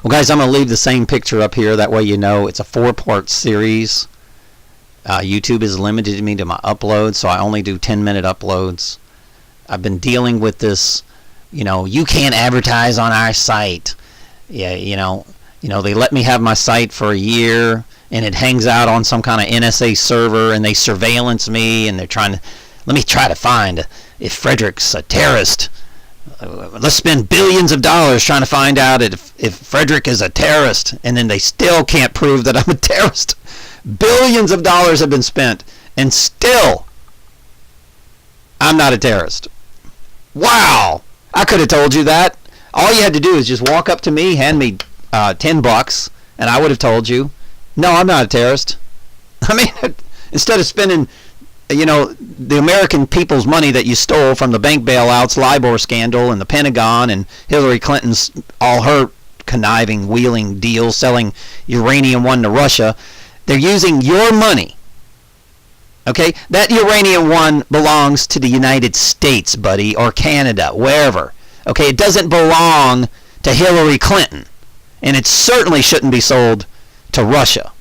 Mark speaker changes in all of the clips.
Speaker 1: Well, guys, I'm going to leave the same picture up here. That way you know it's a 4-part series. YouTube has limited me to my uploads, so I only do 10-minute uploads. I've been dealing with this, you can't advertise on our site. Yeah, they let me have my site for a year, and it hangs out on some kind of NSA server, and they surveillance me, and they're let me try to find if Frederick's a terrorist. Let's spend billions of dollars trying to find out if Frederick is a terrorist, and then they still can't prove that I'm a terrorist. Billions of dollars have been spent, and still I'm not a terrorist. Wow! I could have told you that. All you had to do is just walk up to me, hand me $10, and I would have told you, no, I'm not a terrorist. I mean, instead of spending the American people's money that you stole from the bank bailouts, LIBOR scandal, and the Pentagon, and Hillary Clinton's, all her conniving, wheeling deals, selling uranium one to Russia, they're using your money. Okay? That uranium one belongs to the United States, buddy, or Canada, wherever. Okay? It doesn't belong to Hillary Clinton. And it certainly shouldn't be sold to Russia.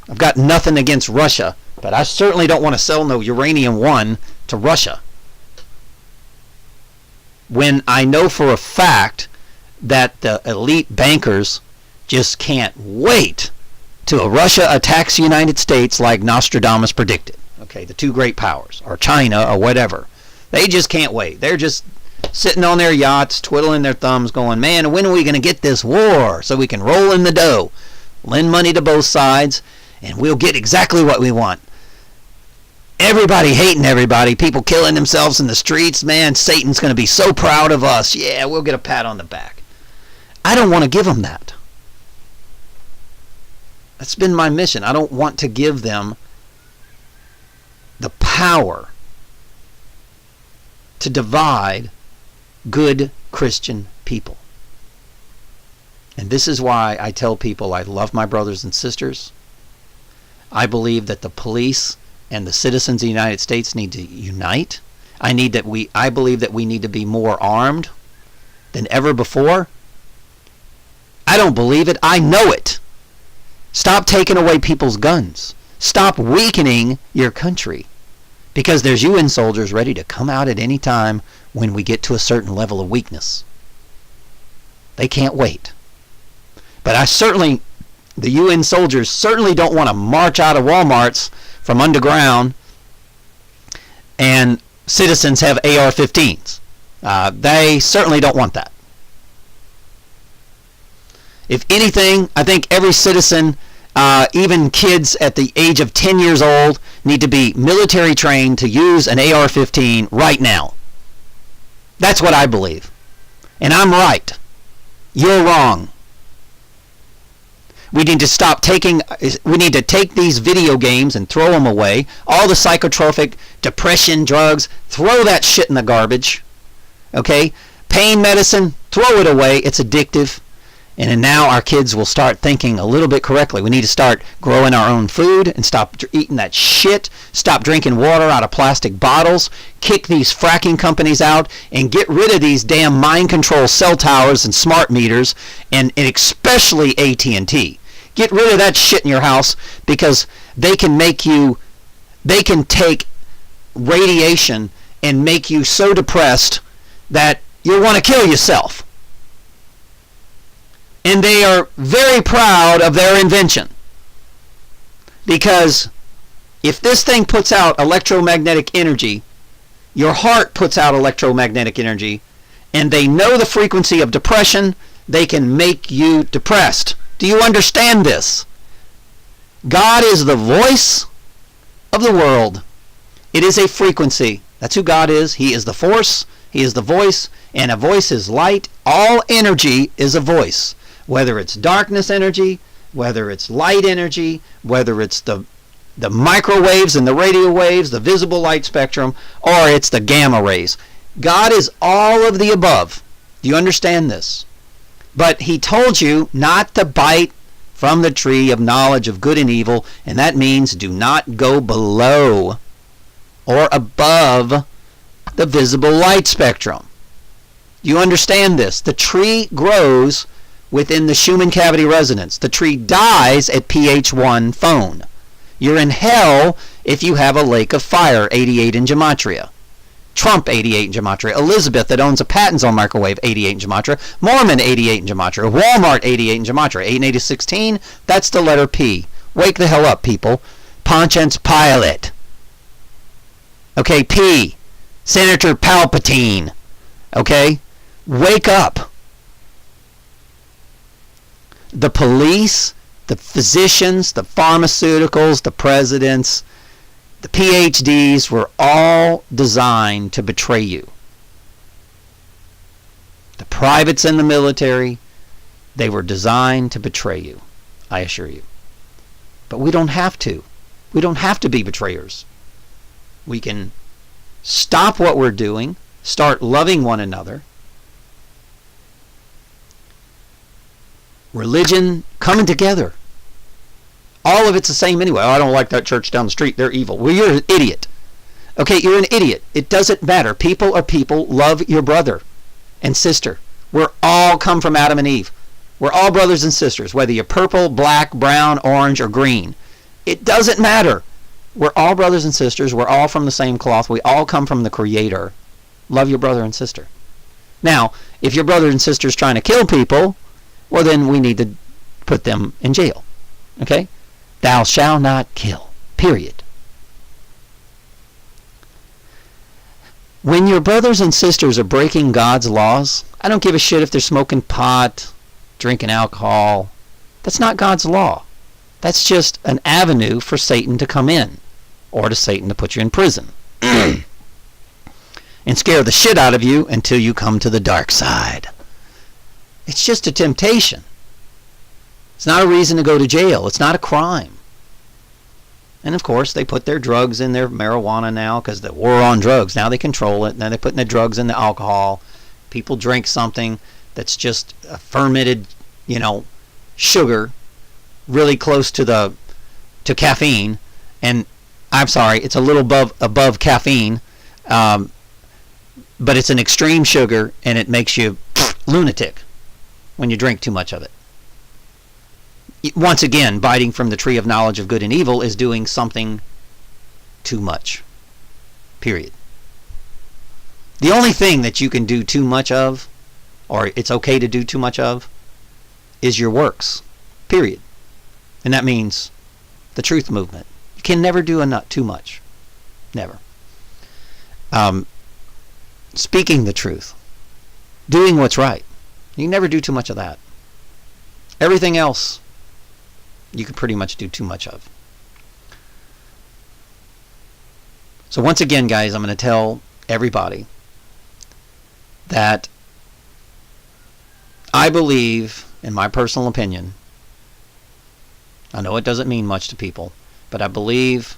Speaker 1: I've got nothing against Russia, but I certainly don't want to sell no uranium one to Russia. When I know for a fact that the elite bankers just can't wait till Russia attacks the United States like Nostradamus predicted. Okay, the two great powers, or China, or whatever. They just can't wait. They're just sitting on their yachts, twiddling their thumbs, going, man, when are we going to get this war so we can roll in the dough, lend money to both sides, and we'll get exactly what we want. Everybody hating everybody, people killing themselves in the streets. Man, Satan's going to be so proud of us. Yeah, we'll get a pat on the back. I don't want to give them that. That's been my mission. I don't want to give them the power to divide good Christian people. And this is why I tell people I love my brothers and sisters. I believe that the police and the citizens of the United States need to unite. I believe that we need to be more armed than ever before. I don't believe it. I know it. Stop taking away people's guns. Stop weakening your country. Because there's UN soldiers ready to come out at any time when we get to a certain level of weakness. They can't wait. But the UN soldiers certainly don't want to march out of Walmarts from underground and citizens have AR-15s. They certainly don't want that. If anything, I think every citizen, even kids at the age of 10 years old, need to be military trained to use an AR-15 right now. That's what I believe. And I'm right. You're wrong. We need to take these video games and throw them away. All the psychotropic, depression, drugs, throw that shit in the garbage. Okay? Pain medicine, throw it away. It's addictive. And then now our kids will start thinking a little bit correctly. We need to start growing our own food and stop eating that shit. Stop drinking water out of plastic bottles. Kick these fracking companies out and get rid of these damn mind control cell towers and smart meters, and especially AT&T. Get rid of that shit in your house, because they can take radiation and make you so depressed that you'll want to kill yourself. And they are very proud of their invention. Because if this thing puts out electromagnetic energy, your heart puts out electromagnetic energy, and they know the frequency of depression, they can make you depressed. Do you understand this? God is the voice of the world. It is a frequency. That's who God is. He is the force. He is the voice. And a voice is light. All energy is a voice. Whether it's darkness energy, whether it's light energy, whether it's the microwaves and the radio waves, the visible light spectrum, or it's the gamma rays. God is all of the above. Do you understand this? But he told you not to bite from the tree of knowledge of good and evil, and that means do not go below or above the visible light spectrum. Do you understand this? The tree grows within the Schumann cavity resonance. The tree dies at pH 1 phone. You're in hell if you have a lake of fire, 88 in gematria. Trump, 88 in gematria. Elizabeth, that owns a patents on microwave, 88 in gematria. Mormon, 88 in gematria. Walmart, 88 in gematria. 8 and 8 is 16. That's the letter P. Wake the hell up, people. Pontius Pilate. Okay, P. Senator Palpatine. Okay? Wake up. The police, the physicians, the pharmaceuticals, the presidents, the PhDs were all designed to betray you. The privates in the military, they were designed to betray you, I assure you. But we don't have to. We don't have to be betrayers. We can stop what we're doing, start loving one another. Religion coming together. All of it's the same anyway. Oh, I don't like that church down the street. They're evil. Well, you're an idiot. Okay, you're an idiot. It doesn't matter. People are people. Love your brother and sister. We're all come from Adam and Eve. We're all brothers and sisters, whether you're purple, black, brown, orange, or green. It doesn't matter. We're all brothers and sisters. We're all from the same cloth. We all come from the Creator. Love your brother and sister. Now, if your brother and sister is trying to kill people, well, then we need to put them in jail. Okay? Thou shalt not kill. Period. When your brothers and sisters are breaking God's laws, I don't give a shit if they're smoking pot, drinking alcohol. That's not God's law. That's just an avenue for Satan to come in, or to Satan to put you in prison and scare the shit out of you until you come to the dark side. It's just a temptation. It's not a reason to go to jail. It's not a crime. And of course, they put their drugs in their marijuana now because the war on drugs. Now they control it. Now they're putting the drugs in the alcohol. People drink something that's just a fermented, sugar, really close to caffeine. And I'm sorry, it's a little above caffeine, but it's an extreme sugar, and it makes you lunatic when you drink too much of it. Once again, biting from the tree of knowledge of good and evil is doing something too much. Period. The only thing that you can do too much of, or it's okay to do too much of, is your works. Period. And that means the truth movement. You can never do too much. Never. Speaking the truth. Doing what's right. You can never do too much of that. Everything else you can pretty much do too much of. So once again, guys, I'm going to tell everybody that I believe, in my personal opinion, I know it doesn't mean much to people, but I believe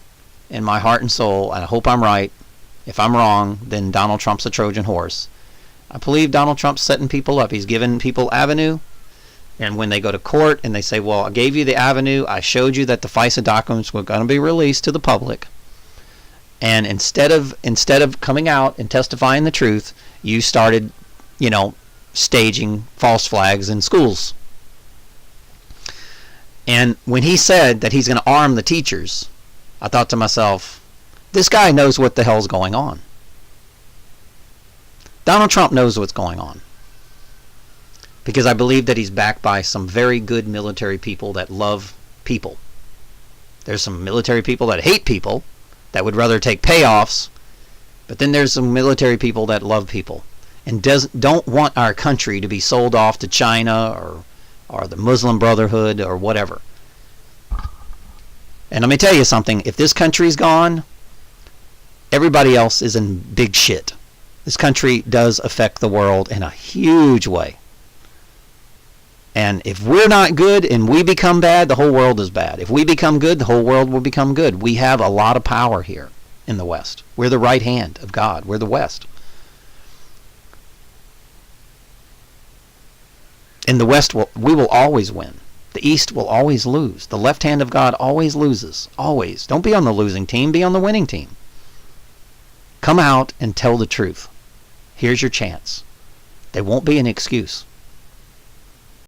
Speaker 1: in my heart and soul, and I hope I'm right. If I'm wrong, then Donald Trump's a Trojan horse. I believe Donald Trump's setting people up. He's giving people avenue. And when they go to court and they say, well, I gave you the avenue, I showed you that the FISA documents were going to be released to the public, and instead of coming out and testifying the truth, you started, staging false flags in schools. And when he said that he's going to arm the teachers, I thought to myself, this guy knows what the hell's going on. Donald Trump knows what's going on. Because I believe that he's backed by some very good military people that love people. There's some military people that hate people, that would rather take payoffs, but then there's some military people that love people and don't want our country to be sold off to China or the Muslim Brotherhood or whatever. And let me tell you something, if this country's gone, everybody else is in big shit. This country does affect the world in a huge way. And if we're not good and we become bad, the whole world is bad. If we become good, the whole world will become good. We have a lot of power here in the West. We're the right hand of God. We're the West. In the West, we will always win. The East will always lose. The left hand of God always loses. Always. Don't be on the losing team. Be on the winning team. Come out and tell the truth. Here's your chance. They won't be an excuse.